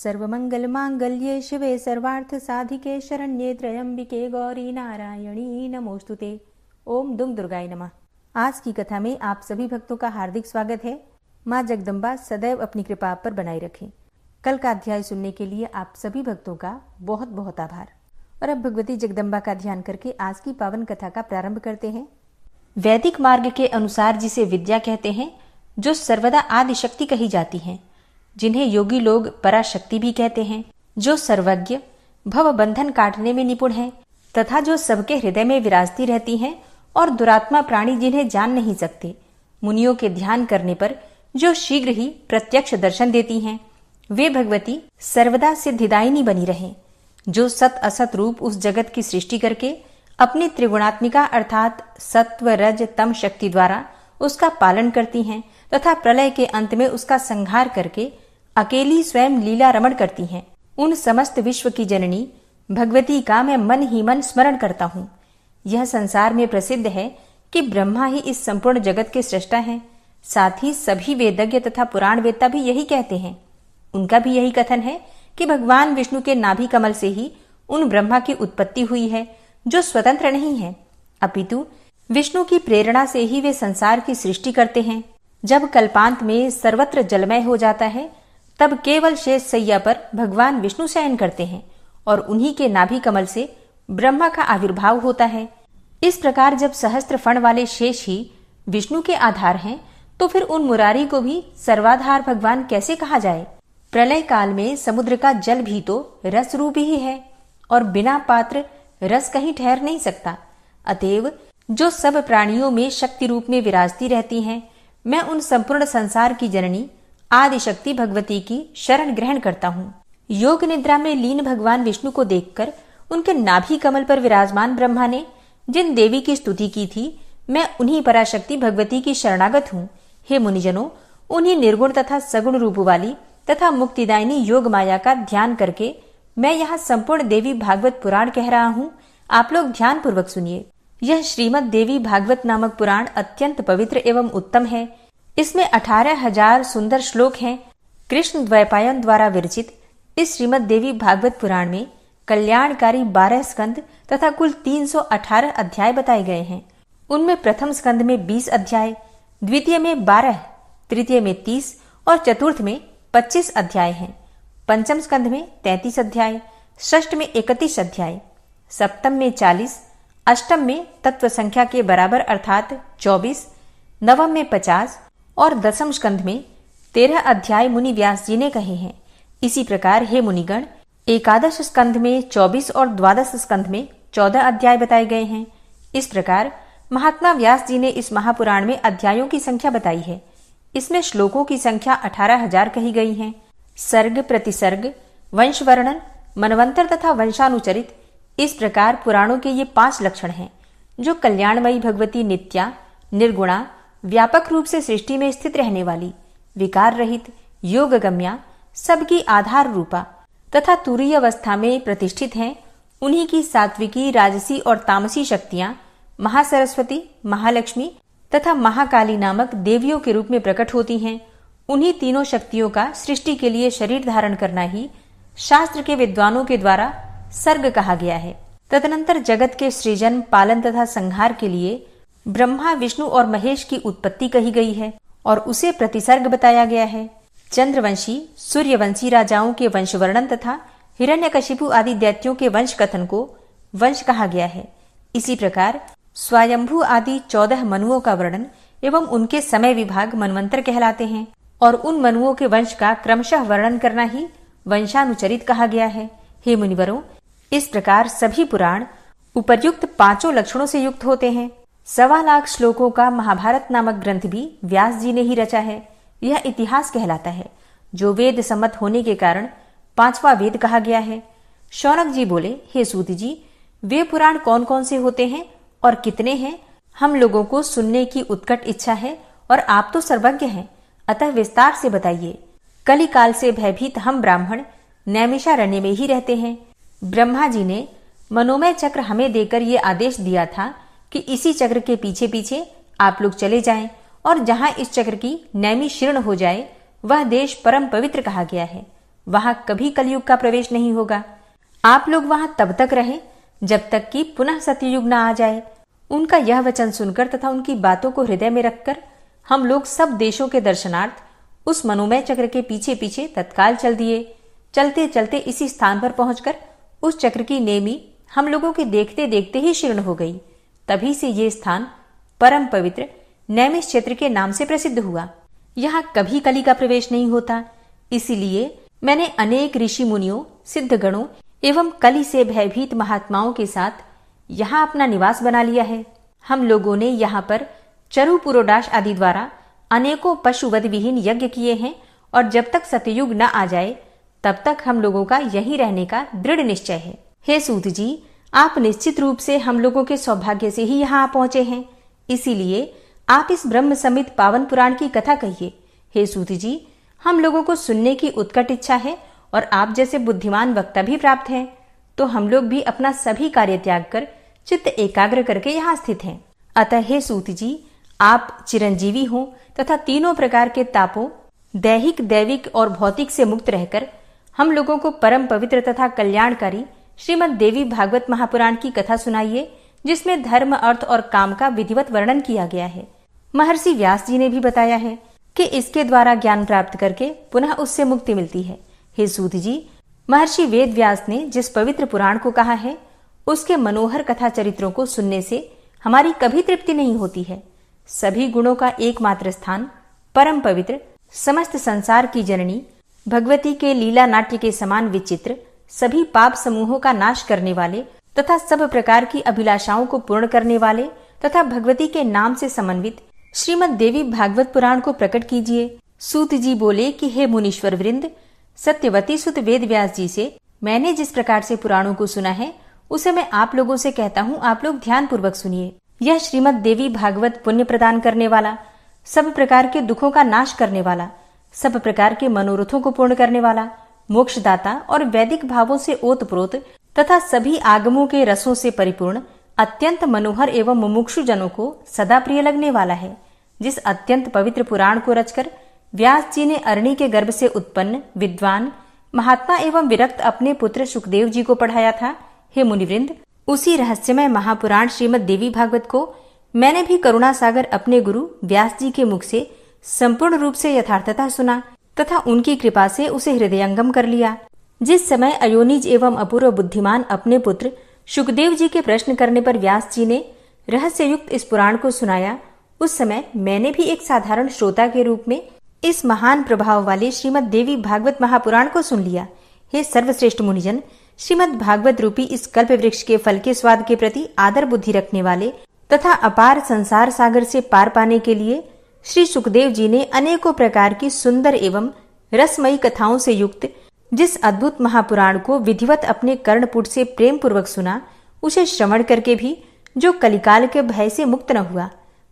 सर्वमंगलमांगल्ये शिवे सर्वार्थसाधिके शरण्ये त्र्यंबिके गौरी नारायणी नमोस्तुते। ओम दुम दुर्गाय नमः। आज की कथा में आप सभी भक्तों का हार्दिक स्वागत है। माँ जगदम्बा सदैव अपनी कृपा आप पर बनाए रखें। कल का अध्याय सुनने के लिए आप सभी भक्तों का बहुत बहुत आभार। और अब भगवती जगदम्बा का ध्यान करके आज की पावन कथा का प्रारंभ करते हैं। वैदिक मार्ग के अनुसार जिसे विद्या कहते हैं, जो सर्वदा आदि शक्ति कही जाती है, जिन्हें योगी लोग पराशक्ति भी कहते हैं, जो सर्वज्ञ भव बंधन काटने में निपुण है तथा जो सबके हृदय में विराजती रहती हैं, और दुरात्मा प्राणी जिन्हें जान नहीं सकते, मुनियों के ध्यान करने पर जो शीघ्र ही प्रत्यक्ष दर्शन देती हैं, वे भगवती सर्वदा सिद्धिदायिनी बनी रहें, जो सत असत रूप उस जगत की सृष्टि करके अपनी त्रिगुणात्मिका अर्थात सत्व रज तम शक्ति द्वारा उसका पालन करती हैं तथा प्रलय के अंत में उसका संहार करके अकेली स्वयं लीला रमण करती हैं। उन समस्त विश्व की जननी भगवती का मैं मन ही मन स्मरण करता हूँ। यह संसार में प्रसिद्ध है कि ब्रह्मा ही इस संपूर्ण जगत के सृष्टा हैं। साथ ही सभी वेदज्ञ तथा पुराण वेत्ता भी यही कहते हैं। उनका भी यही कथन है कि भगवान विष्णु के नाभि कमल से ही उन ब्रह्मा की उत्पत्ति हुई है, जो स्वतंत्र नहीं है, अपितु विष्णु की प्रेरणा से ही वे संसार की सृष्टि करते हैं। जब कल्पांत में सर्वत्र जलमय हो जाता है, तब केवल शेष सैया पर भगवान विष्णु शयन करते हैं और उन्हीं के नाभि कमल से ब्रह्मा का आविर्भाव होता है। इस प्रकार जब सहस्त्र फण वाले शेष ही विष्णु के आधार हैं, तो फिर उन मुरारी को भी सर्वाधार भगवान कैसे कहा जाए। प्रलय काल में समुद्र का जल भी तो रस रूप ही है और बिना पात्र रस कहीं ठहर नहीं सकता। अतएव जो सब प्राणियों में शक्ति रूप में विराजती रहती हैं, मैं उन संपूर्ण संसार की जननी आदि शक्ति भगवती की शरण ग्रहण करता हूँ। योग निद्रा में लीन भगवान विष्णु को देखकर उनके नाभि कमल पर विराजमान ब्रह्मा ने जिन देवी की स्तुति की थी, मैं उन्हीं पराशक्ति भगवती की शरणागत हूँ। हे मुनिजनों, उन्हीं निर्गुण तथा सगुण रूप वाली तथा मुक्तिदायिनी योग माया का ध्यान करके मैं यहाँ संपूर्ण देवी भागवत पुराण कह रहा हूँ। आप लोग ध्यान पूर्वक सुनिए। यह श्रीमद देवी भागवत नामक पुराण अत्यंत पवित्र एवं उत्तम है। इसमें 18,000 सुंदर श्लोक हैं। कृष्ण द्वैपायन द्वारा विरचित इस श्रीमद देवी भागवत पुराण में कल्याणकारी 12 स्कंद तथा कुल 318 अध्याय बताए गए हैं। उनमें प्रथम स्कंद में 20 अध्याय, द्वितीय में 12, तृतीय में 30 और चतुर्थ में 25 अध्याय हैं। पंचम स्कंद में 33 अध्याय, षष्ठ में 31 अध्याय, सप्तम में 40, अष्टम में तत्व संख्या के बराबर अर्थात 24, नवम में 50 और दसम स्कंध में 13 अध्याय मुनि व्यास जी ने कहे हैं। इसी प्रकार हे मुनिगण, एकादश स्कंध में 24 और द्वादश स्कंध में 14 अध्याय बताए गए हैं। इस प्रकार महात्मा व्यास जी ने इस महापुराण में अध्यायों की संख्या बताई है। इसमें श्लोकों की संख्या 18,000 कही गई है। सर्ग प्रतिसर्ग, वंश वर्णन, मनवंतर तथा वंशानुचरित, इस प्रकार पुराणों के ये 5 लक्षण हैं, जो कल्याणमयी भगवती नित्या, निर्गुणा, व्यापक रूप से सृष्टि में स्थित रहने वाली, विकार रहित, योग गम्या, सबकी आधार रूपा तथा तुरीय अवस्था में प्रतिष्ठित हैं। उन्हीं की सात्विकी, राजसी और तामसी शक्तियां महासरस्वती, महालक्ष्मी तथा महाकाली नामक देवियों के रूप में प्रकट होती हैं। उन्हीं तीनों शक्तियों का सृष्टि के लिए शरीर धारण करना ही शास्त्र के विद्वानों के द्वारा सर्ग कहा गया है। तदनंतर जगत के सृजन, पालन तथा संहार के लिए ब्रह्मा, विष्णु और महेश की उत्पत्ति कही गई है और उसे प्रतिसर्ग बताया गया है। चंद्रवंशी, सूर्यवंशी राजाओं के वंश वर्णन तथा हिरण्यकशिपु आदि दैत्यों के वंश कथन को वंश कहा गया है। इसी प्रकार स्वयंभू आदि 14 मनुओं का वर्णन एवं उनके समय विभाग मनवंतर कहलाते हैं और उन मनुओं के वंश का क्रमशः वर्णन करना ही वंशानुचरित कहा गया है। हे मुनिवरों, इस प्रकार सभी पुराण उपर्युक्त 5 लक्षणों से युक्त होते हैं। 1.25 लाख श्लोकों का महाभारत नामक ग्रंथ भी व्यास जी ने ही रचा है। यह इतिहास कहलाता है, जो वेद सम्मत होने के कारण 5वां वेद कहा गया है। शौनक जी बोले, हे सूत जी, वे पुराण कौन कौन से होते हैं और कितने हैं? हम लोगों को सुनने की उत्कट इच्छा है और आप तो सर्वज्ञ हैं, अतः विस्तार से बताइए। कली काल से भयभीत हम ब्राह्मण नैमिषारण्य में ही रहते हैं। ब्रह्मा जी ने मनोमय चक्र हमें देकर ये आदेश दिया था कि इसी चक्र के पीछे पीछे आप लोग चले जाएं और जहां इस चक्र की नैमी शीर्ण हो जाए, वह देश परम पवित्र कहा गया है। वहां कभी कलयुग का प्रवेश नहीं होगा। आप लोग वहां तब तक रहें जब तक कि पुनः सत्ययुग न आ जाए। उनका यह वचन सुनकर तथा उनकी बातों को हृदय में रखकर हम लोग सब देशों के दर्शनार्थ उस मनोमय चक्र के पीछे पीछे तत्काल चल दिए। चलते चलते इसी स्थान पर पहुंचकर उस चक्र की नेमी हम लोगों के देखते देखते ही शीर्ण हो गई। तभी से ये स्थान परम पवित्र नैमिष क्षेत्र के नाम से प्रसिद्ध हुआ। यहाँ कभी कली का प्रवेश नहीं होता। इसीलिए मैंने अनेक ऋषि मुनियों, सिद्धगणों एवं कली से भयभीत महात्माओं के साथ यहाँ अपना निवास बना लिया है। हम लोगों ने यहाँ पर चरु पुरोडाश आदि द्वारा अनेकों पशुवध विहीन यज्ञ किए हैं और जब तक सतयुग न आ जाए तब तक हम लोगों का यहीं रहने का दृढ़ निश्चय है। हे सूत जी, आप निश्चित रूप से हम लोगों के सौभाग्य से ही यहाँ पहुंचे हैं। इसीलिए आप इस ब्रह्म समित पावन पुराण की कथा कहिए। हे सूत जी, हम लोगों को सुनने की उत्कट इच्छा है और आप जैसे बुद्धिमान वक्ता भी प्राप्त हैं, तो हम लोग भी अपना सभी कार्य त्याग कर चित्त एकाग्र करके यहाँ स्थित हैं। अतः हे सूत जी, आप चिरंजीवी हो तथा तीनों प्रकार के तापों दैहिक, दैविक और भौतिक से मुक्त रहकर हम लोगों को परम पवित्र तथा कल्याणकारी श्रीमद् देवी भागवत महापुराण की कथा सुनाइए, जिसमें धर्म, अर्थ और काम का विधिवत वर्णन किया गया है। महर्षि व्यास जी ने भी बताया है कि इसके द्वारा ज्ञान प्राप्त करके पुनः उससे मुक्ति मिलती है। हे सूत जी, महर्षि वेद व्यास ने जिस पवित्र पुराण को कहा है उसके मनोहर कथा चरित्रों को सुनने से हमारी कभी तृप्ति नहीं होती है। सभी गुणों का एकमात्र स्थान, परम पवित्र, समस्त संसार की जननी भगवती के लीला नाट्य के समान विचित्र, सभी पाप समूहों का नाश करने वाले तथा सब प्रकार की अभिलाषाओं को पूर्ण करने वाले तथा भगवती के नाम से समन्वित श्रीमद् देवी भागवत पुराण को प्रकट कीजिए। सूत जी बोले कि हे मुनीश्वर वृंद, सत्यवती सुत वेद व्यास जी से मैंने जिस प्रकार से पुराणों को सुना है उसे मैं आप लोगों से कहता हूँ, आप लोग ध्यान पूर्वक सुनिए। यह श्रीमद् देवी भागवत पुण्य प्रदान करने वाला, सब प्रकार के दुखों का नाश करने वाला, सब प्रकार के मनोरथों को पूर्ण करने वाला, मोक्षदाता और वैदिक भावों से ओतप्रोत तथा सभी आगमों के रसों से परिपूर्ण, अत्यंत मनोहर एवं मुमुक्षु जनों को सदा प्रिय लगने वाला है। जिस अत्यंत पवित्र पुराण को रचकर व्यास जी ने अरणी के गर्भ से उत्पन्न विद्वान महात्मा एवं विरक्त अपने पुत्र सुखदेव जी को पढ़ाया था, हे मुनिवृंद, उसी रहस्यमय महापुराण श्रीमद् देवी भागवत को मैंने भी करुणा सागर अपने गुरु व्यास जी के मुख से संपूर्ण रूप से यथार्थता सुना तथा उनकी कृपा से उसे हृदयंगम कर लिया। जिस समय अयोनिज एवं अपूर्व बुद्धिमान अपने पुत्र सुखदेव जी के प्रश्न करने पर व्यास जी ने रहस्ययुक्त इस पुराण को सुनाया, उस समय मैंने भी एक साधारण श्रोता के रूप में इस महान प्रभाव वाले श्रीमद् देवी भागवत महापुराण को सुन लिया। हे सर्वश्रेष्ठ मुनिजन, श्रीमद् भागवत रूपी इस कल्प वृक्ष के फल के स्वाद के प्रति आदर बुद्धि रखने वाले तथा अपार संसार सागर से पार पाने के लिए श्री सुखदेव जी ने अनेकों प्रकार की सुंदर एवं रसमयी कथाओं से युक्त जिस अद्भुत महापुराण को विधिवत अपने कर्णपुट से प्रेम पूर्वक सुना, उसे श्रवण करके भी जो कलिकाल के भय से मुक्त न हुआ,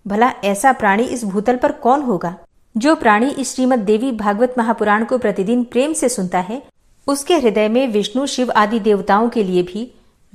भला ऐसा प्राणी इस भूतल पर कौन होगा? जो प्राणी इस श्रीमद् देवी भागवत महापुराण को प्रतिदिन प्रेम से सुनता है, उसके हृदय में विष्णु, शिव आदि देवताओं के लिए भी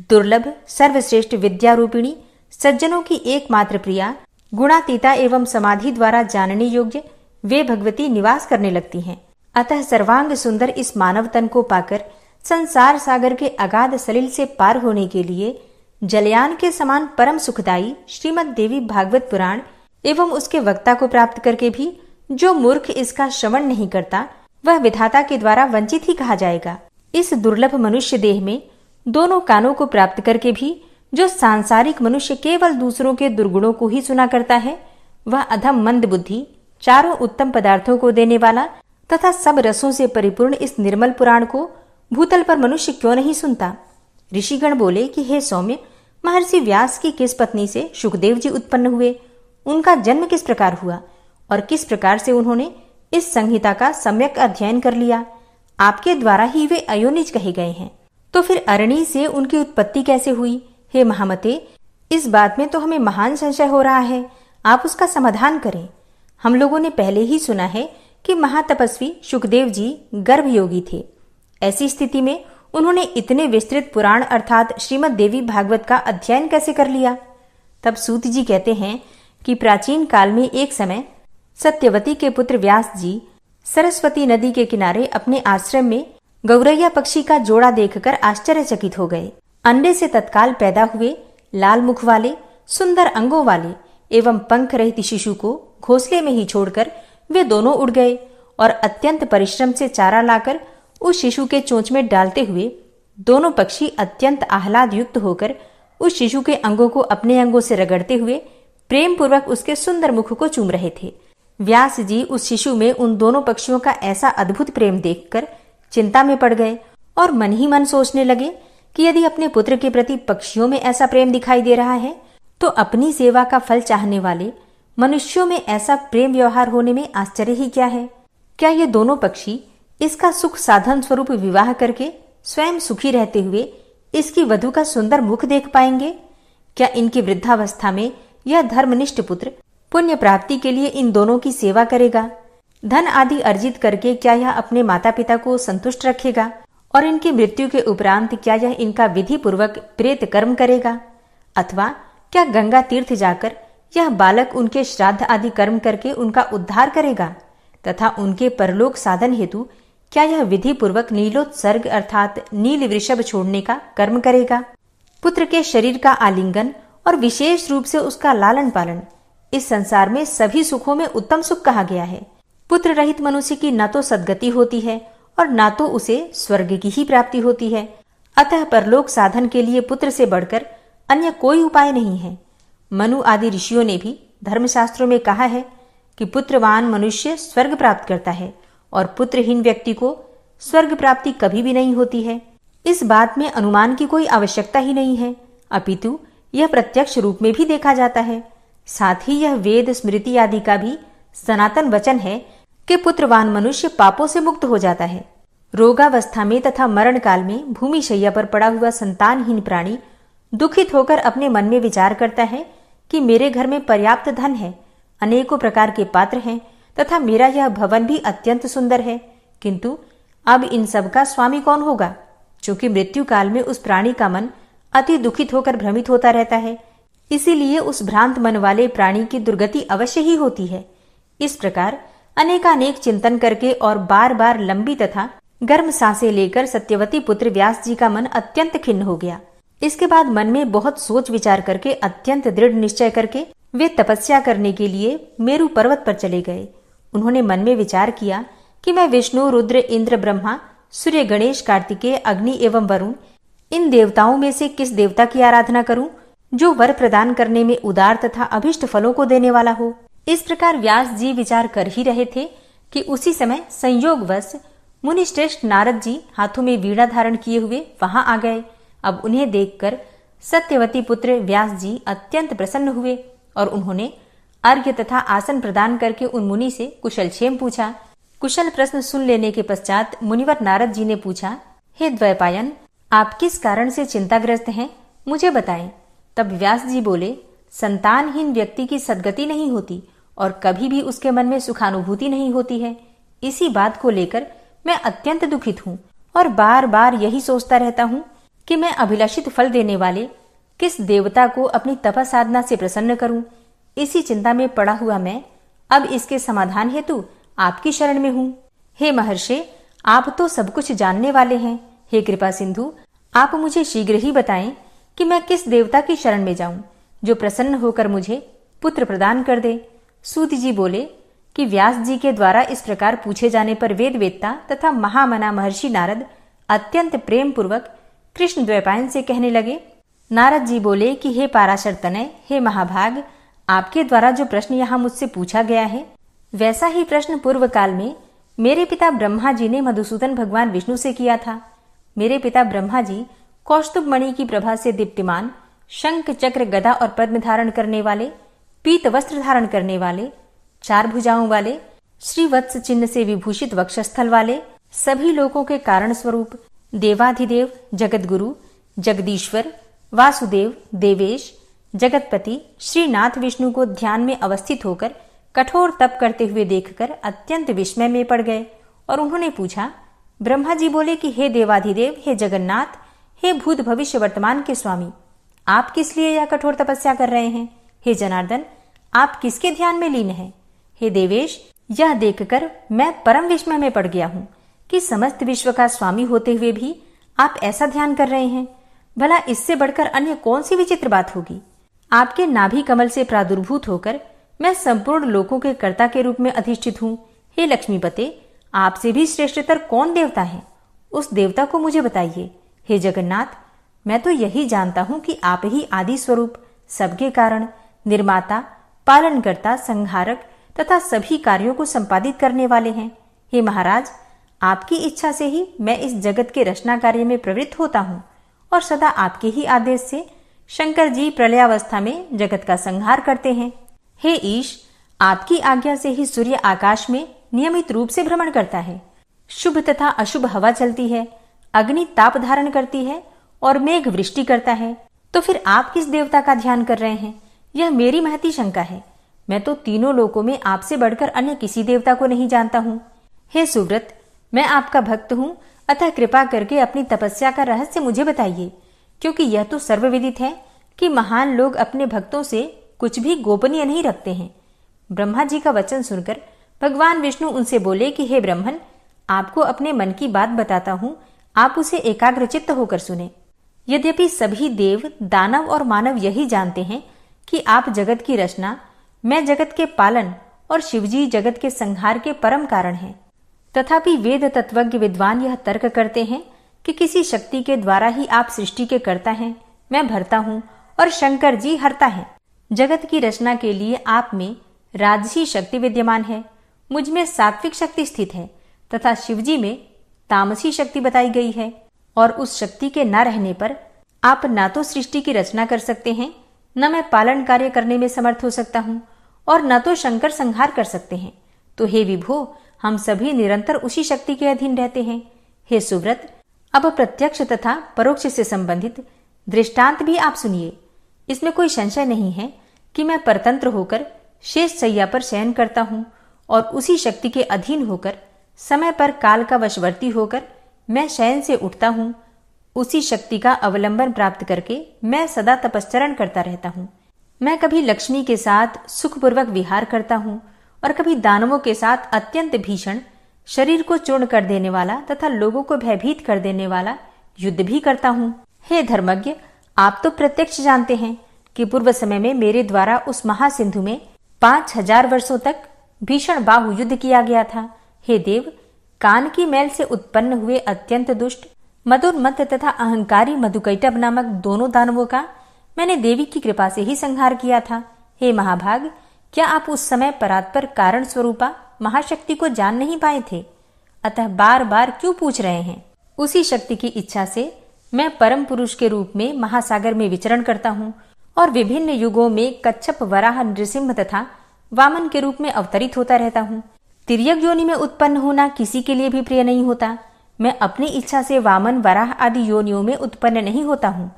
दुर्लभ, सर्वश्रेष्ठ विद्यारूपिणी, सज्जनों की एकमात्र प्रिया, गुणातीता एवं समाधि द्वारा जानने योग्य वे भगवती निवास करने लगती हैं। अतः सर्वांग सुंदर इस मानव तन को पाकर संसार सागर के अगाध सलिल से पार होने के लिए जलयान के समान परम सुखदायी श्रीमद् देवी भागवत पुराण एवं उसके वक्ता को प्राप्त करके भी जो मूर्ख इसका श्रवण नहीं करता, वह विधाता के द्वारा वंचित ही कहा जाएगा। इस दुर्लभ मनुष्य देह में दोनों कानों को प्राप्त करके भी जो सांसारिक मनुष्य केवल दूसरों के दुर्गुणों को ही सुना करता है, वह अधम मंद बुद्धि, चारों उत्तम पदार्थों को देने वाला तथा सब रसों से परिपूर्ण इस निर्मल पुराण को भूतल पर मनुष्य क्यों नहीं सुनता? ऋषिगण बोले कि हे सौम्य, महर्षि व्यास की किस पत्नी से सुखदेव जी उत्पन्न हुए, उनका जन्म किस प्रकार हुआ और किस प्रकार से उन्होंने इस संहिता का सम्यक अध्ययन कर लिया? आपके द्वारा ही वे अयोनिज कहे गए हैं, तो फिर अरणी से उनकी उत्पत्ति कैसे हुई? हे महामते, इस बात में तो हमें महान संशय हो रहा है, आप उसका समाधान करें। हम लोगों ने पहले ही सुना है कि महातपस्वी सुखदेव जी गर्भयोगी थे। ऐसी स्थिति में उन्होंने इतने विस्तृत पुराण अर्थात श्रीमद् देवी भागवत का अध्ययन कैसे कर लिया? तब सूत जी कहते हैं कि प्राचीन काल में एक समय सत्यवती के पुत्र व्यास जी सरस्वती नदी के किनारे अपने आश्रम में गौरैया पक्षी का जोड़ा देखकर आश्चर्यचकित हो गए। अंडे से तत्काल पैदा हुए लाल मुख वाले, सुंदर अंगों वाले एवं पंख रहित शिशु को घोंसले में ही छोड़कर वे दोनों उड़ गए और अत्यंत परिश्रम से चारा लाकर उस शिशु के चोंच में डालते हुए दोनों पक्षी अत्यंत आह्लाद युक्त होकर उस शिशु के अंगों को अपने अंगों से रगड़ते हुए प्रेम पूर्वक उसके सुंदर मुख को चूम रहे थे। व्यास जी उस शिशु में उन दोनों पक्षियों का ऐसा अद्भुत प्रेम देखकर चिंता में पड़ गए और मन ही मन सोचने लगे कि यदि अपने पुत्र के प्रति पक्षियों में ऐसा प्रेम दिखाई दे रहा है तो अपनी सेवा का फल चाहने वाले मनुष्यों में ऐसा प्रेम व्यवहार होने में आश्चर्य ही क्या है। क्या ये दोनों पक्षी इसका सुख साधन स्वरूप विवाह करके स्वयं सुखी रहते हुए इसकी वधु का सुंदर मुख देख पाएंगे? क्या इनकी वृद्धावस्था में यह धर्मनिष्ठ पुत्र पुण्य प्राप्ति के लिए इन दोनों की सेवा करेगा? धन आदि अर्जित करके क्या यह अपने माता पिता को संतुष्ट रखेगा? और इनकी मृत्यु के उपरांत क्या यह इनका विधि पूर्वक प्रेत कर्म करेगा? अथवा क्या गंगा तीर्थ जाकर यह बालक उनके श्राद्ध आदि कर्म करके उनका उद्धार करेगा तथा उनके परलोक साधन हेतु क्या यह विधि पूर्वक नीलोत्सर्ग अर्थात नील वृषभ छोड़ने का कर्म करेगा? पुत्र के शरीर का आलिंगन और विशेष रूप से उसका लालन पालन इस संसार में सभी सुखों में उत्तम सुख कहा गया है। पुत्र रहित मनुष्य की न तो सद्गति होती है और न तो उसे स्वर्ग की ही प्राप्ति होती है। अतः परलोक साधन के लिए पुत्र से बढ़कर अन्य कोई उपाय नहीं है। मनु आदि ऋषियों ने भी धर्मशास्त्रों में कहा है कि पुत्रवान मनुष्य स्वर्ग प्राप्त करता है और पुत्रहीन व्यक्ति को स्वर्ग प्राप्ति कभी भी नहीं होती है। इस बात में अनुमान की कोई आवश्यकता ही नहीं है, अपितु यह प्रत्यक्ष रूप में भी देखा जाता है। साथ ही यह वेद स्मृति आदि का भी सनातन वचन है कि पुत्रवान मनुष्य पापों से मुक्त हो जाता है। रोगावस्था में तथा मरण काल में भूमि शैया पर पड़ा हुआ संतानहीन प्राणी दुखित होकर अपने मन में विचार करता है कि मेरे घर में पर्याप्त धन है, अनेकों प्रकार के पात्र हैं तथा मेरा यह भवन भी अत्यंत सुंदर है, किंतु अब इन सब का स्वामी कौन होगा? चूंकि मृत्यु काल में उस प्राणी का मन अति दुखित होकर भ्रमित होता रहता है, इसीलिए उस भ्रांत मन वाले प्राणी की दुर्गति अवश्य ही होती है। इस प्रकार अनेकानेक चिंतन करके और बार बार लंबी तथा गर्म सांसें लेकर सत्यवती पुत्र व्यास जी का मन अत्यंत खिन्न हो गया। इसके बाद मन में बहुत सोच विचार करके अत्यंत दृढ़ निश्चय करके वे तपस्या करने के लिए मेरु पर्वत पर चले गए। उन्होंने मन में विचार किया कि मैं विष्णु, रुद्र, इंद्र, ब्रह्मा, सूर्य, गणेश, कार्तिकेय, अग्नि एवं वरुण इन देवताओं में से किस देवता की आराधना करूं जो वर प्रदान करने में उदार तथा अभिष्ट फलों को देने वाला हो। इस प्रकार व्यास जी विचार कर ही रहे थे कि उसी समय संयोगवश मुनि श्रेष्ठ नारद जी हाथों में वीणा धारण किए हुए वहां आ गए। अब उन्हें देखकर सत्यवती पुत्र व्यास जी अत्यंत प्रसन्न हुए और उन्होंने अर्घ्य तथा आसन प्रदान करके उन मुनि से कुशलक्षेम पूछा। कुशल प्रश्न सुन लेने के पश्चात मुनिवर नारद जी ने पूछा, हे द्वैपायन, आप किस कारण से चिंताग्रस्त हैं, मुझे बताएं। तब व्यास जी बोले, संतानहीन व्यक्ति की सद्गति नहीं होती और कभी भी उसके मन में सुखानुभूति नहीं होती है। इसी बात को लेकर मैं अत्यंत दुखित हूँ और बार बार यही सोचता रहता हूँ कि मैं अभिलाषित फल देने वाले किस देवता को अपनी तप साधना से प्रसन्न करूं। इसी चिंता में पड़ा हुआ मैं अब इसके समाधान हेतु आपकी शरण में हूँ। हे महर्षि, आप तो सब कुछ जानने वाले हैं। हे कृपा सिंधु, आप मुझे शीघ्र ही बताएं कि मैं किस देवता की शरण में जाऊं जो प्रसन्न होकर मुझे पुत्र प्रदान कर दे। सूत जी बोले कि व्यास जी के द्वारा इस प्रकार पूछे जाने पर वेद वेत्ता तथा महामना महर्षि नारद अत्यंत प्रेम पूर्वक कृष्ण द्वैपायन से कहने लगे। नारद जी बोले कि हे पाराशर तनय, हे महाभाग, आपके द्वारा जो प्रश्न यहाँ मुझसे पूछा गया है वैसा ही प्रश्न पूर्व काल में मेरे पिता ब्रह्मा जी ने मधुसूदन भगवान विष्णु से किया था। मेरे पिता ब्रह्मा जी कौस्तुभ मणि की प्रभा से दीप्तिमान, शंख चक्र गदा और पद्म धारण करने वाले, पीत वस्त्र धारण करने वाले, 4 भुजाओं वाले, श्रीवत्स चिन्ह से विभूषित वक्षस्थल वाले, सभी लोकों के कारण स्वरूप देवाधिदेव, जगतगुरु, जगदीश्वर, वासुदेव, देवेश, जगतपति श्रीनाथ विष्णु को ध्यान में अवस्थित होकर कठोर तप करते हुए देखकर अत्यंत विस्मय में पड़ गए और उन्होंने पूछा। ब्रह्मा जी बोले कि हे देवाधिदेव, हे जगन्नाथ, हे भूत भविष्य वर्तमान के स्वामी, आप किस लिए यह कठोर तपस्या कर रहे हैं? हे जनार्दन, आप किसके ध्यान में लीन हैं? हे देवेश, यह देखकर मैं परम विस्मय में पड़ गया हूँ कि समस्त विश्व का स्वामी होते हुए भी आप ऐसा ध्यान कर रहे हैं। भला इससे बढ़कर अन्य कौन सी विचित्र बात होगी। आपके नाभि कमल से प्रादुर्भूत होकर मैं संपूर्ण लोकों के कर्ता के रूप में अधिष्ठित हूँ। हे लक्ष्मीपते, आपसे भी श्रेष्ठतर कौन देवता है, उस देवता को मुझे बताइए। हे जगन्नाथ, मैं तो यही जानता हूँ कि आप ही आदि स्वरूप, सबके कारण, निर्माता, पालनकर्ता, संहारक तथा सभी कार्यों को संपादित करने वाले हैं। हे महाराज, आपकी इच्छा से ही मैं इस जगत के रचना कार्य में प्रवृत्त होता हूँ और सदा आपके ही आदेश से शंकर जी प्रलयावस्था में जगत का संहार करते हैं। हे ईश, आपकी आज्ञा से ही सूर्य आकाश में नियमित रूप से भ्रमण करता है, शुभ तथा अशुभ हवा चलती है, अग्नि ताप धारण करती है और मेघ वृष्टि करता है। तो फिर आप किस देवता का ध्यान कर रहे हैं, यह मेरी महती शंका है। मैं तो तीनों लोकों में आपसे बढ़कर अन्य किसी देवता को नहीं जानता हूँ। हे सुव्रत, मैं आपका भक्त हूँ, अतः कृपा करके अपनी तपस्या का रहस्य मुझे बताइए, क्योंकि यह तो सर्वविदित है कि महान लोग अपने भक्तों से कुछ भी गोपनीय नहीं रखते हैं। ब्रह्मा जी का वचन सुनकर भगवान विष्णु उनसे बोले कि हे ब्रह्मन, आपको अपने मन की बात बताता हूँ, आप उसे एकाग्रचित्त होकर सुने। यद्यपि सभी देव, दानव और मानव यही जानते हैं कि आप जगत की रचना, मैं जगत के पालन और शिवजी जगत के संहार के परम कारण हैं, तथापि वेद तत्वज्ञ विद्वान यह तर्क करते हैं कि किसी शक्ति के द्वारा ही आप सृष्टि के कर्ता हैं, मैं भरता हूँ और शंकर जी हरता है। जगत की रचना के लिए आप में राजसी शक्ति विद्यमान है, मुझ में सात्विक शक्ति स्थित है तथा शिवजी में तामसी शक्ति बताई गई है। और उस शक्ति के न रहने पर आप ना तो सृष्टि की रचना कर सकते हैं, न मैं पालन कार्य करने में समर्थ हो सकता हूँ और न तो शंकर संहार कर सकते हैं। तो हे विभो, हम सभी निरंतर उसी शक्ति के अधीन रहते हैं। हे सुव्रत, अब प्रत्यक्ष तथा परोक्ष से संबंधित दृष्टांत भी आप सुनिए। इसमें कोई संशय नहीं है कि मैं परतंत्र होकर शेष शैया पर शयन करता हूँ और उसी शक्ति के अधीन होकर समय पर काल का वशवर्ती होकर मैं शयन से उठता हूँ। उसी शक्ति का अवलंबन प्राप्त करके मैं सदा तपश्चरण करता रहता हूँ। मैं कभी लक्ष्मी के साथ सुखपूर्वक विहार करता हूँ और कभी दानवों के साथ अत्यंत भीषण, शरीर को चूर्ण कर देने वाला तथा लोगों को भयभीत कर देने वाला युद्ध भी करता हूँ। हे धर्मज्ञ, आप तो प्रत्यक्ष जानते हैं कि पूर्व समय में मेरे द्वारा उस महासिंधु में 5000 वर्षों तक भीषण बाहु युद्ध किया गया था। हे देव, कान की मैल से उत्पन्न हुए अत्यंत दुष्ट, मदोन्मत्त तथा अहंकारी मधुकैटभ नामक दोनों दानवों का मैंने देवी की कृपा से ही संहार किया था। हे महाभाग, क्या आप उस समय परात्पर कारण स्वरूपा महाशक्ति को जान नहीं पाए थे? अतः बार बार क्यों पूछ रहे हैं? उसी शक्ति की इच्छा से मैं परम पुरुष के रूप में महासागर में विचरण करता हूँ और विभिन्न युगों में कच्छप, वराह, नृसिंह तथा वामन के रूप में अवतरित होता रहता हूँ। तिर्यक योनि में उत्पन्न होना किसी के लिए भी प्रिय नहीं होता। मैं अपनी इच्छा से वामन, वराह आदि योनियों में उत्पन्न नहीं होता हूँ,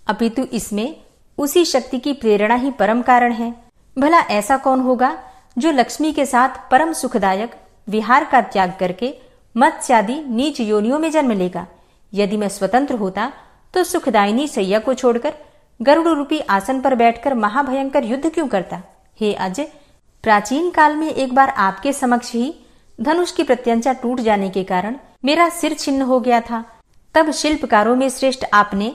अपितु इसमें उसी शक्ति की प्रेरणा ही परम कारण है। भला ऐसा कौन होगा जो लक्ष्मी के साथ परम सुखदायक विहार का त्याग करके मत्स्यादि नीच योनियों में जन्म लेगा? यदि मैं स्वतंत्र होता तो सुखदायिनी सैया को छोड़कर गरुड़ रूपी आसन पर बैठकर महाभयंकर युद्ध क्यों करता? हे अज, प्राचीन काल में एक बार आपके समक्ष ही धनुष की प्रत्यंचा टूट जाने के कारण मेरा सिर छिन्न हो गया था। तब शिल्पकारों में श्रेष्ठ आपने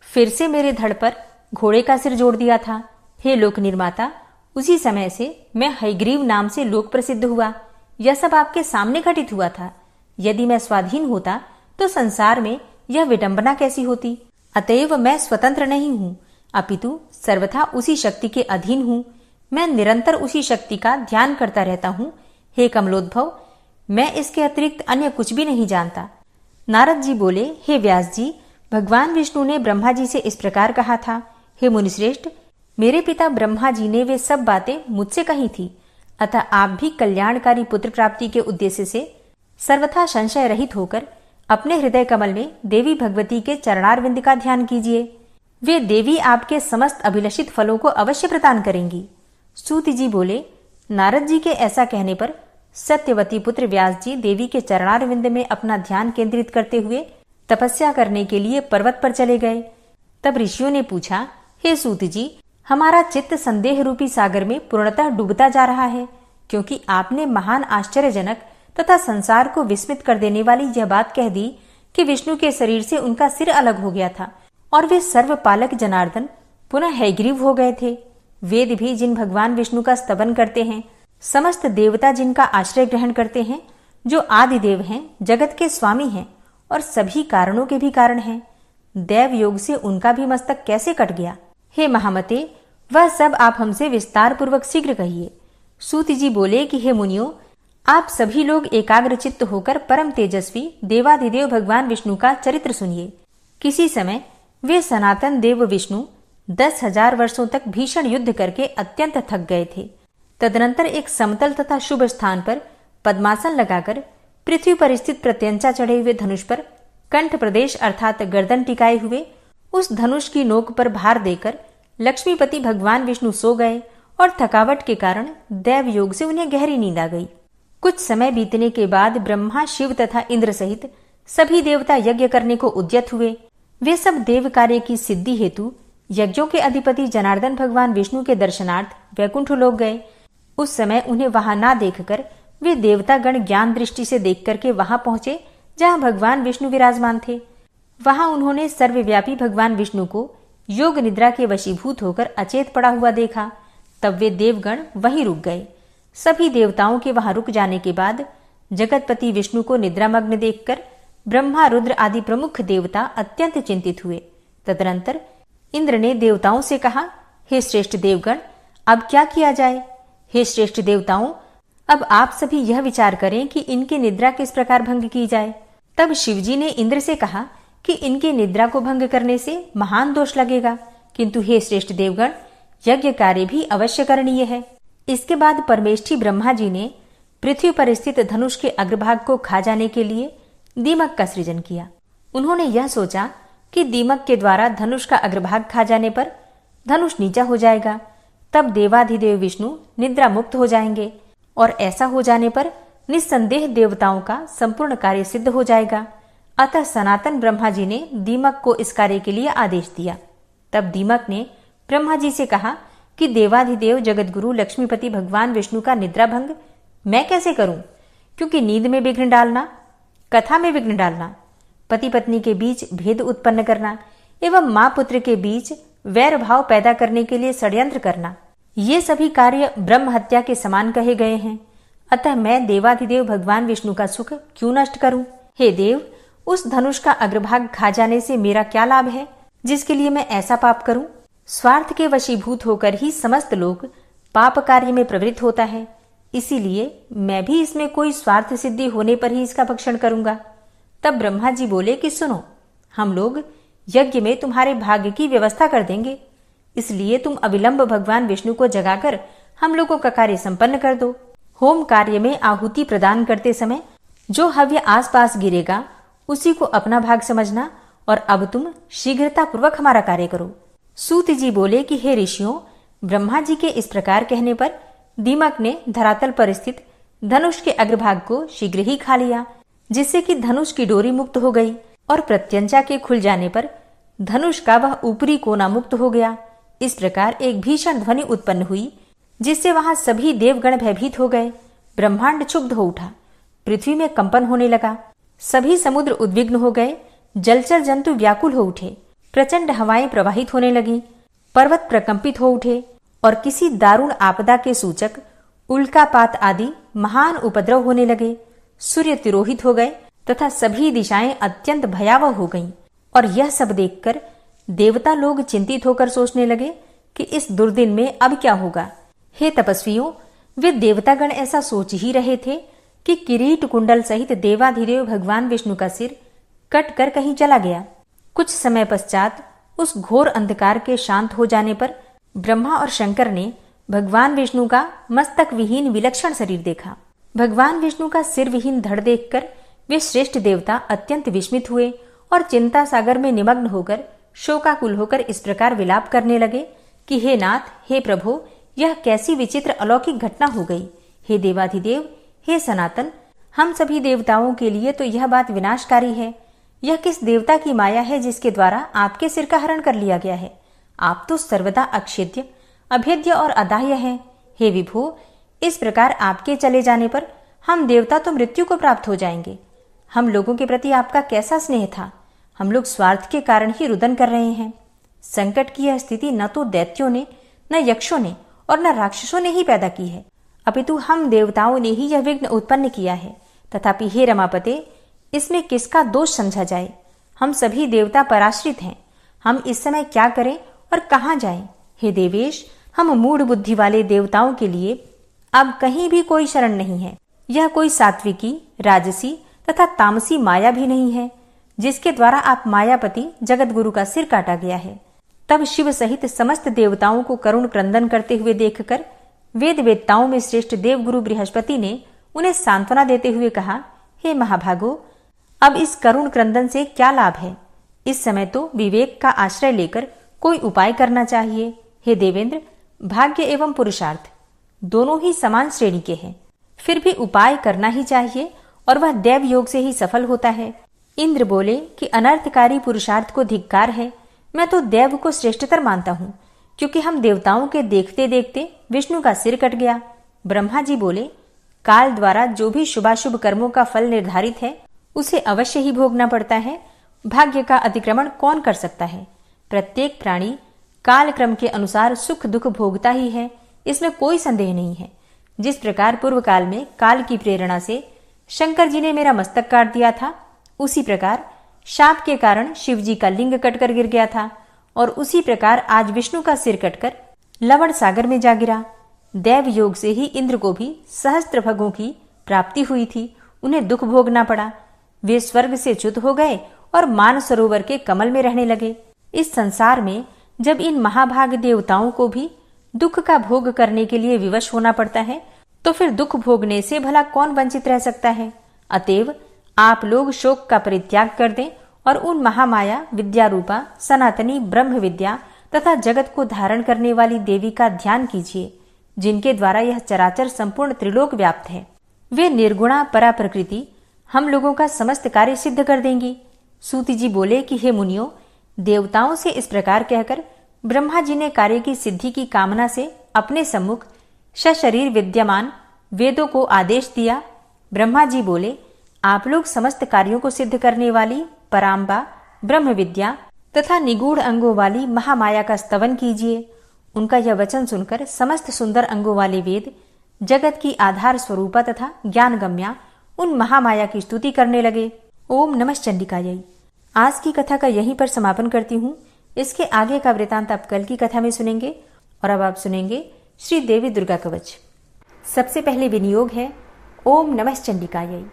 फिर से मेरे धड़ पर घोड़े का सिर जोड़ दिया था। हे लोक निर्माता, उसी समय से मैं हयग्रीव नाम से लोक प्रसिद्ध हुआ। यह सब आपके सामने घटित हुआ था। यदि मैं स्वाधीन होता तो संसार में यह विडंबना कैसी होती? अतएव मैं स्वतंत्र नहीं हूँ, अपितु सर्वथा उसी शक्ति के अधीन हूँ। मैं निरंतर उसी शक्ति का ध्यान करता रहता हूँ। हे कमलोद्भव, मैं इसके अतिरिक्त अन्य कुछ भी नहीं जानता। नारद जी बोले, हे व्यास जी, भगवान विष्णु ने ब्रह्मा जी से इस प्रकार कहा था। हे मुनिश्रेष्ठ, मेरे पिता ब्रह्मा जी ने वे सब बातें मुझसे कही थी, अतः आप भी कल्याणकारी पुत्र प्राप्ति के उद्देश्य से सर्वथा संशय रहित होकर अपने हृदय कमल में देवी भगवती के चरणारविंद का ध्यान कीजिए। वे देवी आपके समस्त अभिलषित फलों को अवश्य प्रदान करेंगी। सूत जी बोले, नारद जी के ऐसा कहने पर सत्यवती पुत्र व्यास जी देवी के चरणारविंद में अपना ध्यान केंद्रित करते हुए तपस्या करने के लिए पर्वत पर चले गए। तब ऋषियों ने पूछा, हे सूत जी, हमारा चित्त संदेह रूपी सागर में पूर्णतः डूबता जा रहा है, क्योंकि आपने महान आश्चर्यजनक तथा संसार को विस्मित कर देने वाली यह बात कह दी कि विष्णु के शरीर से उनका सिर अलग हो गया था और वे सर्वपालक जनार्दन पुनः हैग्रीव हो गए थे। वेद भी जिन भगवान विष्णु का स्तवन करते हैं, समस्त देवता जिनका आश्रय ग्रहण करते हैं, जो आदि देव हैं, जगत के स्वामी हैं और सभी कारणों के भी कारण हैं, दैव योग से उनका भी मस्तक कैसे कट गया? हे महामते, वह सब आप हमसे विस्तार पूर्वक शीघ्र कहिए। सूत जी बोले कि हे मुनियों, आप सभी लोग एकाग्रचित्त होकर परम तेजस्वी देवाधिदेव भगवान विष्णु का चरित्र सुनिए। किसी समय वे सनातन देव विष्णु 10,000 वर्षों तक भीषण युद्ध करके अत्यंत थक गए थे। तदनंतर एक समतल तथा शुभ स्थान पर पद्मासन लगाकर पृथ्वी पर स्थित प्रत्यंचा चढ़े हुए धनुष पर कंठ प्रदेश अर्थात गर्दन टिकाए हुए उस धनुष की नोक पर भार देकर लक्ष्मीपति भगवान विष्णु सो गए और थकावट के कारण दैव योग से उन्हें गहरी नींद आ गई। कुछ समय बीतने के बाद ब्रह्मा, शिव तथा इंद्र सहित सभी देवता यज्ञ करने को उद्यत हुए। वे सब देव कार्य की सिद्धि हेतु यज्ञों के अधिपति जनार्दन भगवान विष्णु के दर्शनार्थ वैकुंठ लोक गए। उस समय उन्हें वहां ना देखकर वे देवतागण ज्ञान दृष्टि से देख करके वहां पहुंचे जहां भगवान विष्णु विराजमान थे। वहां उन्होंने सर्वव्यापी भगवान विष्णु को योग निद्रा के वशीभूत होकर अचेत पड़ा हुआ देखा। तब वे देवगण वहीं रुक गए। सभी देवताओं के वहां रुक जाने के बाद जगतपति विष्णु को निद्रामग्न देखकर ब्रह्मा, रुद्र आदि प्रमुख देवता अत्यंत चिंतित हुए। तदनंतर इंद्र ने देवताओं से कहा, हे श्रेष्ठ देवगण, अब क्या किया जाए? हे श्रेष्ठ देवताओं, अब आप सभी यह विचार करें कि इनकी निद्रा किस प्रकार भंग की जाए। तब शिवजी ने इंद्र से कहा कि इनकी निद्रा को भंग करने से महान दोष लगेगा, किंतु हे श्रेष्ठ देवगण, यज्ञ कार्य भी अवश्य करणीय है। इसके बाद परमेष्ठी ब्रह्मा जी ने पृथ्वी पर स्थित धनुष के अग्रभाग को खा जाने के लिए दीमक का सृजन किया। उन्होंने यह सोचा कि दीमक के द्वारा धनुष का अग्रभाग खा जाने पर धनुष नीचा हो जाएगा, तब देवाधिदेव विष्णु निद्रा मुक्त हो जाएंगे और ऐसा हो जाने पर निस्संदेह देवताओं का संपूर्ण कार्य सिद्ध हो जाएगा। अतः सनातन ब्रह्मा जी ने दीमक को इस कार्य के लिए आदेश दिया। तब दीमक ने ब्रह्मा जी से कहा कि देवाधिदेव जगतगुरु लक्ष्मीपति भगवान विष्णु का निद्रा भंग मैं कैसे करूं? क्योंकि नींद में विघ्न डालना, कथा में विघ्न डालना, पति पत्नी के बीच भेद उत्पन्न करना एवं मां पुत्र के बीच वैर भाव पैदा करने के लिए षड्यंत्र करना, ये सभी कार्य ब्रह्म हत्या के समान कहे गए हैं। अतः मैं देवाधिदेव भगवान विष्णु का सुख क्यों नष्ट करूं? हे देव, उस धनुष का अग्रभाग खा जाने से मेरा क्या लाभ है, जिसके लिए मैं ऐसा पाप करूं? स्वार्थ के वशीभूत होकर ही समस्त लोग पाप कार्य में प्रवृत्त होता है, इसीलिए मैं भी इसमें कोई स्वार्थ सिद्धि होने पर ही इसका भक्षण करूंगा। तब ब्रह्मा जी बोले कि सुनो, हम लोग यज्ञ में तुम्हारे भाग्य की व्यवस्था कर देंगे, इसलिए तुम अविलंब भगवान विष्णु को जगाकर हम लोगों का कार्य संपन्न कर दो। होम कार्य में आहुति प्रदान करते समय जो हव्य आसपास गिरेगा उसी को अपना भाग समझना और अब तुम शीघ्रता पूर्वक हमारा कार्य करो। सूत जी बोले कि हे ऋषियों, ब्रह्मा जी के इस प्रकार कहने पर दीमक ने धरातल पर स्थित धनुष के अग्रभाग को शीघ्र ही खा लिया, जिससे कि धनुष की डोरी मुक्त हो गई और प्रत्यंचा के खुल जाने पर धनुष का वह ऊपरी कोना मुक्त हो गया। इस प्रकार एक भीषण ध्वनि उत्पन्न हुई, जिससे वहां सभी देवगण भयभीत हो गए। ब्रह्मांड क्षुब्ध हो उठा, पृथ्वी में कंपन होने लगा, सभी समुद्र उद्विग्न हो गए, जलचर जंतु व्याकुल हो उठे, प्रचंड हवाएं प्रवाहित होने लगी, पर्वत प्रकंपित हो उठे और किसी दारुण आपदा के सूचक उल्कापात आदि महान उपद्रव होने लगे। सूर्य तिरोहित हो गए तथा सभी दिशाएं अत्यंत भयावह हो गईं। और यह सब देखकर देवता लोग चिंतित होकर सोचने लगे कि इस दुर्दिन में अब क्या होगा। हे तपस्वियों, वे देवतागण ऐसा सोच ही रहे थे कि किरीट कुंडल सहित देवाधिदेव भगवान विष्णु का सिर कट कर कहीं चला गया। कुछ समय पश्चात उस घोर अंधकार के शांत हो जाने पर ब्रह्मा और शंकर ने भगवान विष्णु का मस्तक विहीन विलक्षण शरीर देखा। भगवान विष्णु का सिर विहीन धड़ देखकर वे श्रेष्ठ देवता अत्यंत विस्मित हुए और चिंता सागर में निमग्न होकर शोकाकुल होकर इस प्रकार विलाप करने लगे कि हे नाथ, हे प्रभो, यह कैसी विचित्र अलौकिक घटना हो गई। हे देवाधिदेव, हे सनातन, हम सभी देवताओं के लिए तो यह बात विनाशकारी है। यह किस देवता की माया है जिसके द्वारा आपके सिर का हरण कर लिया गया है? आप तो सर्वदा अक्षेद्य, अभेद्य और अदाह्य हैं। हे विभो, इस प्रकार आपके चले जाने पर हम देवता तो मृत्यु को प्राप्त हो जाएंगे। हम लोगों के प्रति आपका कैसा स्नेह था। हम लोग स्वार्थ के कारण ही रुदन कर रहे हैं। संकट की यह स्थिति न तो दैत्यों ने, न यक्षों ने और न राक्षसों ने ही पैदा की है, अपितु हम देवताओं ने ही यह विघ्न उत्पन्न किया है। तथापि हे रमापते, इसमें किसका दोष समझा जाए। हम सभी देवता पराश्रित हैं। हम इस समय क्या करें और कहां जाएं? हे देवेश, हम मूढ़ बुद्धि वाले देवताओं के लिए अब कहीं भी कोई शरण नहीं है। यह कोई सात्विकी, राजसी तथा तामसी माया भी नहीं है जिसके द्वारा आप मायापति जगत गुरु का सिर काटा गया है। तब शिव सहित समस्त देवताओं को करुण क्रंदन करते हुए देखकर वेद वेत्ताओं में श्रेष्ठ देवगुरु बृहस्पति ने उन्हें सांत्वना देते हुए कहा, हे महाभागो, अब इस करुण क्रंदन से क्या लाभ है। इस समय तो विवेक का आश्रय लेकर कोई उपाय करना चाहिए। हे देवेंद्र, भाग्य एवं पुरुषार्थ दोनों ही समान श्रेणी के हैं, फिर भी उपाय करना ही चाहिए और वह दैव योग से ही सफल होता है। इंद्र बोले कि अनर्थकारी पुरुषार्थ को धिक्कार है। मैं तो देव को श्रेष्ठतर मानता हूँ, क्योंकि हम देवताओं के देखते देखते विष्णु का सिर कट गया। ब्रह्मा जी बोले, काल द्वारा जो भी शुभाशुभ कर्मों का फल निर्धारित है उसे अवश्य ही भोगना पड़ता है। भाग्य का अतिक्रमण कौन कर सकता है। प्रत्येक प्राणी काल क्रम के अनुसार सुख दुख भोगता ही है, इसमें कोई संदेह नहीं है। जिस प्रकार पूर्व काल में काल की प्रेरणा से शंकर जी ने मेरा मस्तक काट दिया था, उसी प्रकार शाप के कारण शिव जी का लिंग कटकर गिर गया था और उसी प्रकार आज विष्णु का सिर कटकर लवण सागर में जा गिरा। दैव योग से ही इंद्र को भी सहस्त्र भगों की प्राप्ति हुई थी, उन्हें दुख भोगना पड़ा। वे स्वर्ग से च्युत हो गए और मान सरोवर के कमल में रहने लगे। इस संसार में जब इन महाभाग देवताओं को भी दुख का भोग करने के लिए विवश होना पड़ता है, तो फिर दुख भोगने से भला कौन वंचित रह सकता है। अतएव आप लोग शोक का परित्याग कर दें और उन महामाया विद्या रूपा सनातनी ब्रह्म विद्या तथा जगत को धारण करने वाली देवी का ध्यान कीजिए, जिनके द्वारा यह चराचर संपूर्ण त्रिलोक व्याप्त है। वे निर्गुणा परा प्रकृति हम लोगों का समस्त कार्य सिद्ध कर देंगी। सूति जी बोले कि हे मुनियों, देवताओं से इस प्रकार कहकर ब्रह्मा जी ने कार्य की सिद्धि की कामना से अपने सम्मुख सशरीर विद्यमान वेदों को आदेश दिया। ब्रह्मा जी बोले, आप लोग समस्त कार्यों को सिद्ध करने वाली पराम्बा ब्रह्म विद्या तथा निगूढ़ अंगों वाली महामाया का स्तवन कीजिए। उनका यह वचन सुनकर समस्त सुंदर अंगों वाले वेद जगत की आधार स्वरूपा तथा ज्ञान गम्या उन महामाया की स्तुति करने लगे। ओम नमः चंडिकायै। आज की कथा का यहीं पर समापन करती हूँ। इसके आगे का वृतांत आप कल की कथा में सुनेंगे। और अब आप सुनेंगे श्री देवी दुर्गा कवच। सबसे पहले विनियोग है ओम नमः चंडिकायै।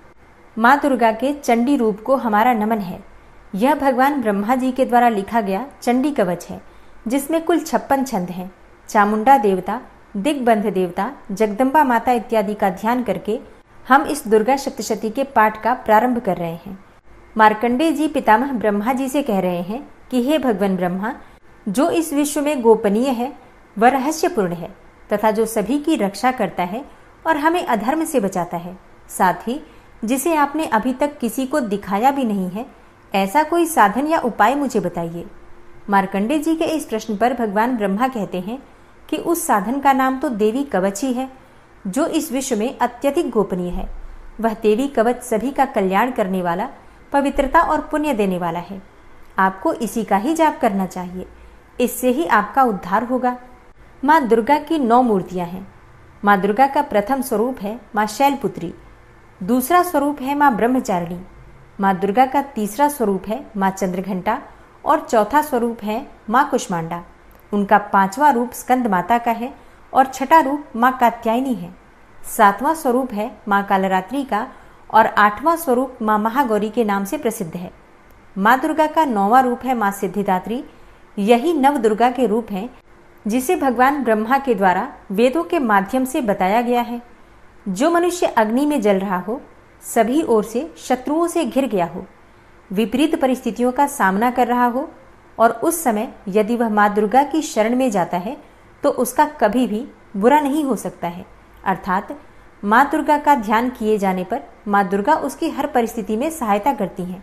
माँ दुर्गा के चंडी रूप को हमारा नमन है। यह भगवान ब्रह्मा जी के द्वारा लिखा गया चंडी कवच है, जिसमें कुल 56 छंद हैं। चामुंडा देवता, दिग्बंध देवता, जगदम्बा माता इत्यादि का ध्यान करके हम इस दुर्गा सप्तशती के पाठ का प्रारंभ कर रहे हैं। मार्कंडेय जी पितामह ब्रह्मा जी से कह रहे हैं कि हे भगवान ब्रह्मा, जो इस विश्व में गोपनीय है वह रहस्यपूर्ण है तथा जो सभी की रक्षा करता है और हमें अधर्म से बचाता है, साथ ही जिसे आपने अभी तक किसी को दिखाया भी नहीं है, ऐसा कोई साधन या उपाय मुझे बताइए। मार्कंडेय जी के इस प्रश्न पर भगवान ब्रह्मा कहते हैं कि उस साधन का नाम तो देवी कवच ही है, जो इस विश्व में अत्यधिक गोपनीय है। वह देवी कवच सभी का कल्याण करने वाला, पवित्रता और पुण्य देने वाला है। आपको इसी का ही जाप करना चाहिए, इससे ही आपका उद्धार होगा। माँ दुर्गा की 9 मूर्तियां हैं। माँ दुर्गा का प्रथम स्वरूप है माँ शैलपुत्री, दूसरा स्वरूप है माँ ब्रह्मचारिणी, माँ दुर्गा का तीसरा स्वरूप है माँ चंद्रघंटा और चौथा स्वरूप है माँ कुष्मांडा। उनका 5वां रूप स्कंद माता का है और छठा रूप माँ कात्यायनी है। 7वां स्वरूप है माँ कालरात्रि का और 8वां स्वरूप माँ महागौरी के नाम से प्रसिद्ध है। माँ दुर्गा का 9वां रूप है माँ सिद्धिदात्री। यही नव दुर्गा के रूप हैं जिसे भगवान ब्रह्मा के द्वारा वेदों के माध्यम से बताया गया है। जो मनुष्य अग्नि में जल रहा हो, सभी ओर से शत्रुओं से घिर गया हो, विपरीत परिस्थितियों का सामना कर रहा हो और उस समय यदि वह माँ दुर्गा की शरण में जाता है तो उसका कभी भी बुरा नहीं हो सकता है। अर्थात माँ दुर्गा का ध्यान किए जाने पर माँ दुर्गा उसकी हर परिस्थिति में सहायता करती हैं।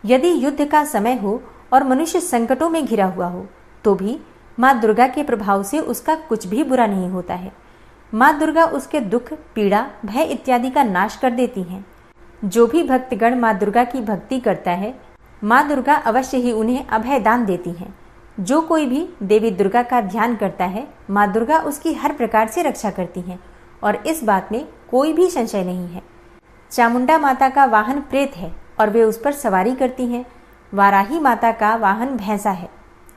यदि युद्ध का समय हो और मनुष्य संकटों में घिरा हुआ हो तो भी माँ दुर्गा के प्रभाव से उसका कुछ भी बुरा नहीं होता है। माँ दुर्गा उसके दुख, पीड़ा, भय इत्यादि का नाश कर देती हैं। जो भी भक्तगण माँ दुर्गा की भक्ति करता है, माँ दुर्गा अवश्य ही उन्हें अभय दान देती हैं। जो कोई भी देवी दुर्गा का ध्यान करता है, माँ दुर्गा उसकी हर प्रकार से रक्षा करती हैं और इस बात में कोई भी संशय नहीं है। चामुंडा माता का वाहन प्रेत है और वे उस पर सवारी करती हैं। वाराही माता का वाहन भैंसा है।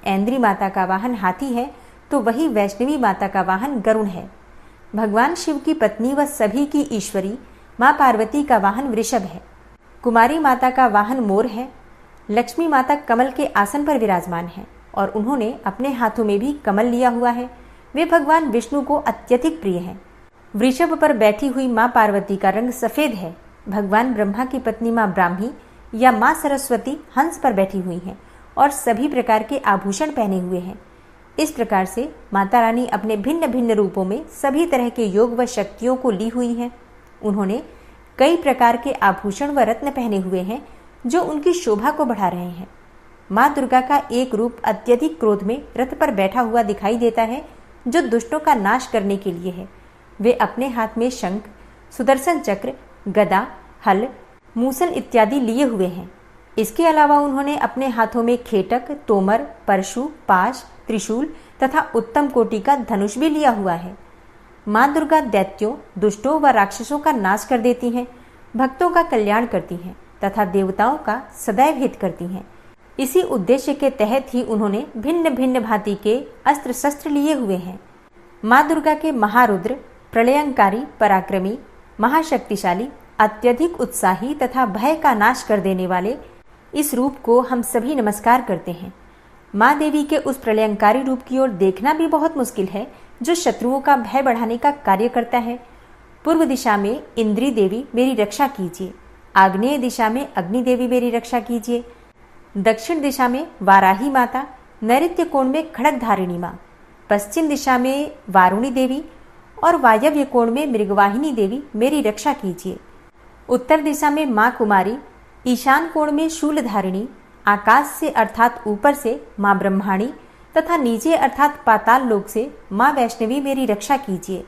ऐन्द्री माता का वाहन हाथी है, तो वही वैष्णवी माता का वाहन गरुड़ है। भगवान शिव की पत्नी व सभी की ईश्वरी माँ पार्वती का वाहन वृषभ है। कुमारी माता का वाहन मोर है। लक्ष्मी माता कमल के आसन पर विराजमान है और उन्होंने अपने हाथों में भी कमल लिया हुआ है। वे भगवान विष्णु को अत्यधिक प्रिय हैं। वृषभ पर बैठी हुई माँ पार्वती का रंग सफेद है। भगवान ब्रह्मा की पत्नी माँ ब्राह्मी या माँ सरस्वती हंस पर बैठी हुई हैं और सभी प्रकार के आभूषण पहने हुए हैं। इस प्रकार से माता रानी अपने भिन्न भिन्न रूपों में सभी तरह के योग व शक्तियों को ली हुई हैं। उन्होंने कई प्रकार के आभूषण व रत्न पहने हुए हैं जो उनकी शोभा को बढ़ा रहे हैं। माँ दुर्गा का एक रूप अत्यधिक क्रोध में रथ पर बैठा हुआ दिखाई देता है, जो दुष्टों का नाश करने के लिए है। वे अपने हाथ में शंख, सुदर्शन चक्र, गदा, हल, मूसल इत्यादि लिए हुए हैं। इसके अलावा उन्होंने अपने हाथों में खेटक, तोमर, परशु, पाश, त्रिशूल तथा उत्तम कोटि का धनुष भी लिया हुआ है। माँ दुर्गा दैत्यों, दुष्टों व राक्षसों का नाश कर देती हैं, भक्तों का कल्याण करती हैं तथा देवताओं का सदैव हित करती हैं। इसी उद्देश्य के तहत ही उन्होंने भिन्न भिन्न भांति के अस्त्र शस्त्र लिए हुए हैं। माँ दुर्गा के महारुद्र, प्रलयंकारी, पराक्रमी, महाशक्तिशाली, अत्यधिक उत्साही तथा भय का नाश कर देने वाले इस रूप को हम सभी नमस्कार करते हैं। माँ देवी के उस प्रलयंकारी रूप की ओर देखना भी बहुत मुश्किल है, जो शत्रुओं का भय बढ़ाने का कार्य करता है। पूर्व दिशा में इंद्री देवी मेरी रक्षा कीजिए, आग्नेय दिशा में अग्नि देवी मेरी रक्षा कीजिए, दक्षिण दिशा में वाराही माता, नैऋत्य कोण में खड़ग धारिणी माँ, पश्चिम दिशा में वारुणी देवी और वायव्य कोण में मृगवाहिनी देवी मेरी रक्षा कीजिए। उत्तर दिशा में माँ कुमारी, ईशान कोण में शूलधारिणी, आकाश से अर्थात ऊपर से माँ ब्रह्माणी तथा नीचे अर्थात पाताल लोक से माँ वैष्णवी मेरी रक्षा कीजिए।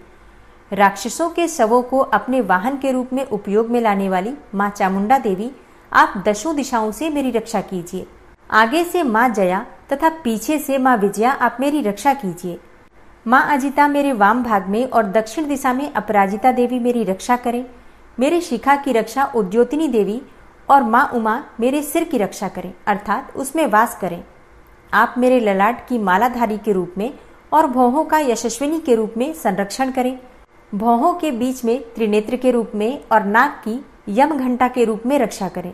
राक्षसों के शवों को अपने वाहन के रूप में उपयोग में लाने वाली माँ चामुंडा देवी, आप दशों दिशाओं से मेरी रक्षा कीजिए। आगे से माँ जया तथा पीछे से माँ विजया आप मेरी रक्षा कीजिए। माँ अजिता मेरे वाम भाग में और दक्षिण दिशा में अपराजिता देवी मेरी रक्षा करें। मेरे शिखा की रक्षा उद्योतिनी देवी और माँ उमा मेरे सिर की रक्षा करें, अर्थात उसमें वास करें। आप मेरे ललाट की मालाधारी के रूप में और भौहों का यशस्विनी के रूप में संरक्षण करें। भौहों के बीच में त्रिनेत्र के रूप में और नाक की यम घंटा के रूप में रक्षा करें।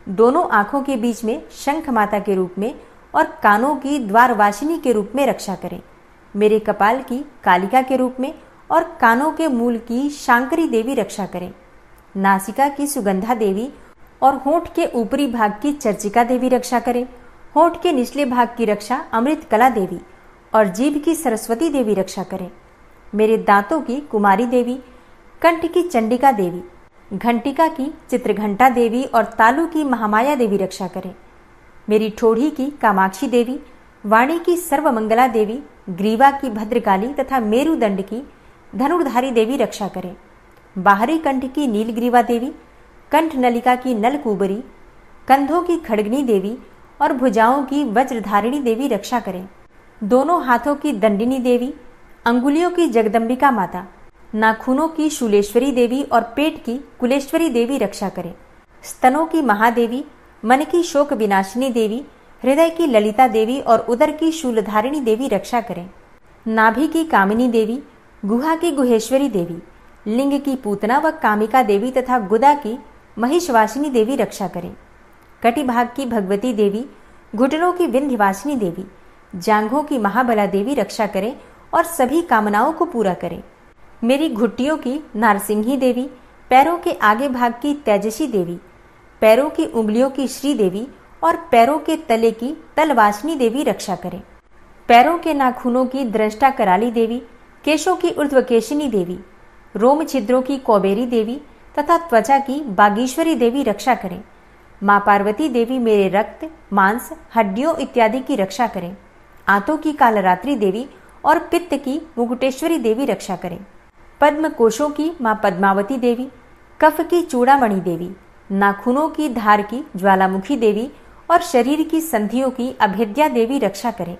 दोनों आंखों के बीच में शंख माता के रूप में और कानों की द्वारवासिनी के रूप में रक्षा करें। मेरे कपाल की कालिका के रूप में और कानों के मूल की शांकरी देवी रक्षा करें। नासिका की सुगंधा देवी और होंठ के ऊपरी भाग की चर्चिका देवी रक्षा करें। होंठ के निचले भाग की रक्षा अमृत कला देवी और जीभ की सरस्वती देवी रक्षा करें। मेरे दांतों की कुमारी देवी, कंठ की चंडिका देवी, घंटिका की चित्रघंटा देवी और तालु की महामाया देवी रक्षा करें। मेरी ठोड़ी की कामाक्षी देवी, वाणी की सर्वमंगला देवी, ग्रीवा की भद्रकाली तथा मेरुदंड की धनुर्धारी देवी रक्षा करें। बाहरी कंठ की नीलग्रीवा देवी, कंठ नलिका की नलकूबरी, कंधों की खड़गनी देवी और भुजाओं की वज्रधारिणी देवी रक्षा करें। दोनों हाथों की दंडिनी देवी, अंगुलियों की जगदम्बिका माता, नाखूनों की शूलेश्वरी देवी और पेट की कुलेश्वरी देवी रक्षा करें। स्तनों की महादेवी, मन की शोक विनाशिनी देवी, हृदय की ललिता देवी और उदर की शूलधारिणी देवी रक्षा करें। नाभि की कामिनी देवी, गुहा की गुहेश्वरी देवी, लिंग की पूतना व कामिका देवी तथा गुदा की महिषवासिनी देवी रक्षा करें। कटिभाग की भगवती देवी, घुटनों की विंध्यवासिनी देवी, जांघों की महाबला देवी रक्षा करें और सभी कामनाओं को पूरा करें। मेरी घुट्टियों की नारसिंही देवी, पैरों के आगे भाग की तेजसी देवी, पैरों की उंगलियों की श्री देवी और पैरों के तले की तलवासिनी देवी रक्षा करें। पैरों के नाखूनों की दृष्टा कराली देवी, केशों की ऊर्ध्वकेशिनी देवी, रोम छिद्रों की कौबेरी देवी तथा त्वचा की बागीश्वरी देवी रक्षा करें। माँ पार्वती देवी मेरे रक्त, मांस, हड्डियों इत्यादि की रक्षा करें। आंतों की कालरात्रि देवी और पित्त की मुकुटेश्वरी देवी रक्षा करें। पद्म कोशों की माँ पद्मावती देवी, कफ की चूड़ामणि देवी, नाखूनों की धार की ज्वालामुखी देवी और शरीर की संधियों की अभेद्या देवी रक्षा करें।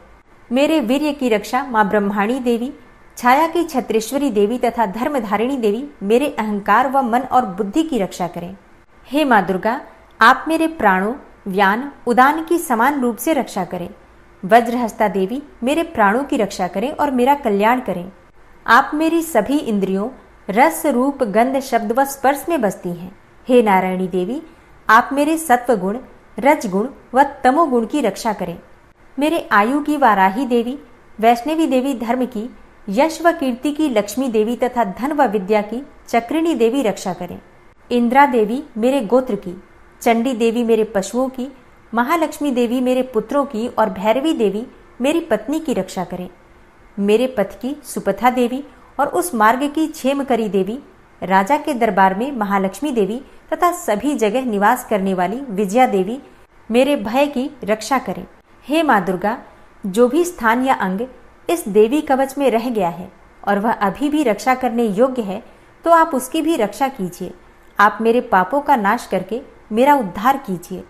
मेरे वीर्य की रक्षा माँ ब्रह्माणी देवी, छाया की छत्रेश्वरी देवी तथा धर्मधारिणी देवी मेरे अहंकार व मन और बुद्धि की रक्षा करें। हे माँ दुर्गा, आप मेरे प्राणों, व्यान, उदान की समान रूप से रक्षा करें। वज्रहस्ता देवी मेरे प्राणों की रक्षा करें और मेरा कल्याण करें। आप मेरी सभी इंद्रियों, रस, रूप, गंध, शब्द व स्पर्श में बसती हैं। हे नारायणी देवी, आप मेरे सत्व गुण, रज गुण व तमोगुण की रक्षा करें। मेरे आयु की वाराही देवी, वैष्णवी देवी धर्म की, यश व कीर्ति की लक्ष्मी देवी तथा धन व विद्या की चक्रिणी देवी रक्षा करें। इंद्रा देवी मेरे गोत्र की, चंडी देवी मेरे पशुओं की, महालक्ष्मी देवी मेरे पुत्रों की और भैरवी देवी मेरी पत्नी की रक्षा करें। मेरे पथ की सुपथा देवी और उस मार्ग की क्षेमकरी देवी, राजा के दरबार में महालक्ष्मी देवी तथा सभी जगह निवास करने वाली विजया देवी मेरे भय की रक्षा करें। हे माँ दुर्गा, जो भी स्थान या अंग इस देवी कवच में रह गया है और वह अभी भी रक्षा करने योग्य है, तो आप उसकी भी रक्षा कीजिए। आप मेरे पापों का नाश करके मेरा उद्धार कीजिए।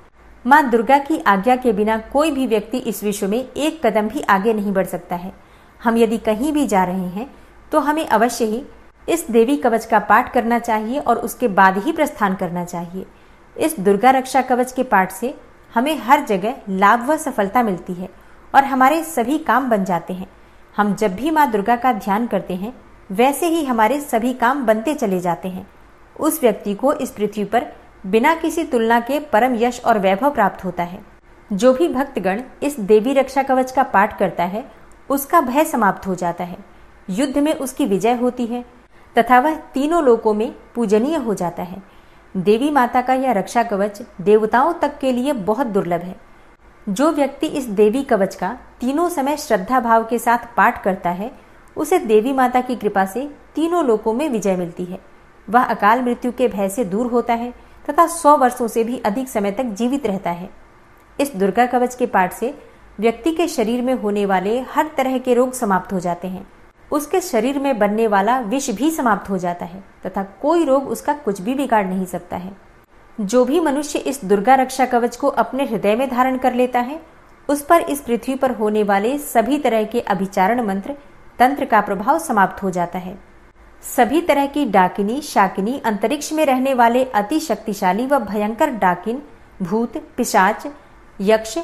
माँ दुर्गा की आज्ञा के बिना कोई भी व्यक्ति इस विश्व में एक कदम भी आगे नहीं बढ़ सकता है। हम यदि कहीं भी जा रहे हैं तो हमें अवश्य ही इस देवी कवच का पाठ करना चाहिए और उसके बाद ही प्रस्थान करना चाहिए। इस दुर्गा रक्षा कवच के पाठ से हमें हर जगह लाभ व सफलता मिलती है और हमारे सभी काम बन जाते हैं। हम जब भी माँ दुर्गा का ध्यान करते हैं, वैसे ही हमारे सभी काम बनते चले जाते हैं। उस व्यक्ति को इस पृथ्वी पर बिना किसी तुलना के परम यश और वैभव प्राप्त होता है। जो भी भक्तगण इस देवी रक्षा कवच का पाठ करता है, उसका भय समाप्त हो जाता है, युद्ध में उसकी विजय होती है तथा वह तीनों लोकों में पूजनीय हो जाता है। देवी माता का यह रक्षा कवच देवताओं तक के लिए बहुत दुर्लभ है। जो व्यक्ति इस देवी कवच का तीनों समय श्रद्धा भाव के साथ पाठ करता है, उसे देवी माता की कृपा से तीनों लोकों में विजय मिलती है। वह अकाल मृत्यु के भय से दूर होता है तथा 100 वर्षों से भी अधिक समय तक जीवित रहता है। इस दुर्गा कवच के पाठ से व्यक्ति के शरीर में होने वाले हर तरह के रोग समाप्त हो जाते हैं। उसके शरीर में बनने वाला विष भी समाप्त हो जाता है तथा कोई रोग उसका कुछ भी बिगाड़ नहीं सकता है। जो भी मनुष्य इस दुर्गा रक्षा कवच को अपने हृदय में धारण कर लेता है, उस पर इस पृथ्वी पर होने वाले सभी तरह के अभिचारण मंत्र, तंत्र का प्रभाव समाप्त हो जाता है। सभी तरह की डाकिनी, शाकिनी, अंतरिक्ष में रहने वाले अति शक्तिशाली व भयंकर डाकिन, भूत, पिशाच, यक्ष,